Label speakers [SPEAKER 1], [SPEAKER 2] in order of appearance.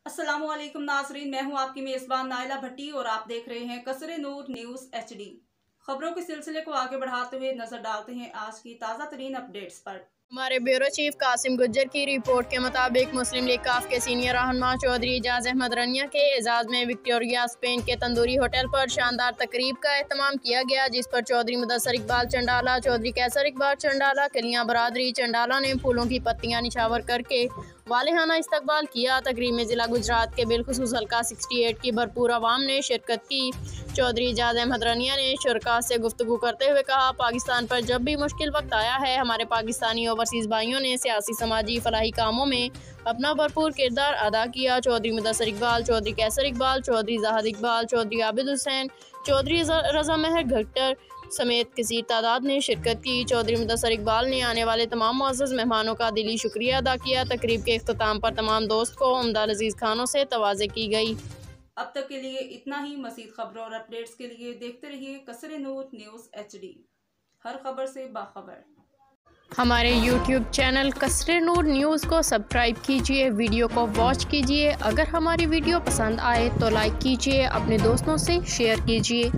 [SPEAKER 1] अस्सलामु अलैकुम नाजरीन, मैं हूं आपकी मेज़बान नाइला भट्टी और आप देख रहे हैं कसरे नूर न्यूज़ HD। खबरों के सिलसिले को आगे बढ़ाते हुए नजर डालते हैं आज की ताज़ा तरीन अपडेट्स पर।
[SPEAKER 2] हमारे ब्यूरो चीफ कासिम गुज्जर की रिपोर्ट के मुताबिक मुस्लिम लीग काफ के सीनियर रहनुमा चौधरी एजाज अहमद रनिया के एजाज में विक्टोरिया स्पेन के तंदूरी होटल पर शानदार तकरीब का एहतमाम किया गया, जिस पर चौधरी मुदस्सर इकबाल चंडाला, चौधरी कैसर इकबाल चंडाला, कलियां बरादरी चंडाला ने फूलों की पत्तियां निछावर करके वालेहाना इस्तकबाल किया। तकरीब में ज़िला गुजरात के बिलखुसूस हल्का 68 की भरपूर आवाम ने शिरकत की। चौधरी एजाज अहमद रनिया ने शुरका से गुफ्तगू करते हुए कहा, पाकिस्तान पर जब भी मुश्किल वक्त आया है, हमारे पाकिस्तानी ओवरसीज़ भाइयों ने सियासी, समाजी, फलाही कामों में अपना भरपूर किरदार अदा किया। चौधरी मुदस्सर इकबाल, चौधरी कैसर इकबाल, चौधरी जाहिद इकबाल, चौधरी आबिद हुसैन, चौधरी रजा महर घट्टर समेत कसीर तादाद ने शिरकत की। चौधरी मुदस्सर इकबाल ने आने वाले तमाम मुअज़्ज़ज़ मेहमानों का दिली शुक्रिया अदा किया। तकरीब के इख्तिताम पर तमाम दोस्त को उम्दा लजीज खानों से तवाज़े की गई।
[SPEAKER 1] अब तक के लिए इतना ही। मज़ीद खबरों और अपडेट्स के लिए देखते रहिए कसरे नूर न्यूज़ HD, हर खबर से बाखबर।
[SPEAKER 2] हमारे YouTube चैनल कसरे नूर न्यूज़ को सब्सक्राइब कीजिए, वीडियो को वॉच कीजिए। अगर हमारी वीडियो पसंद आए तो लाइक कीजिए, अपने दोस्तों से शेयर कीजिए।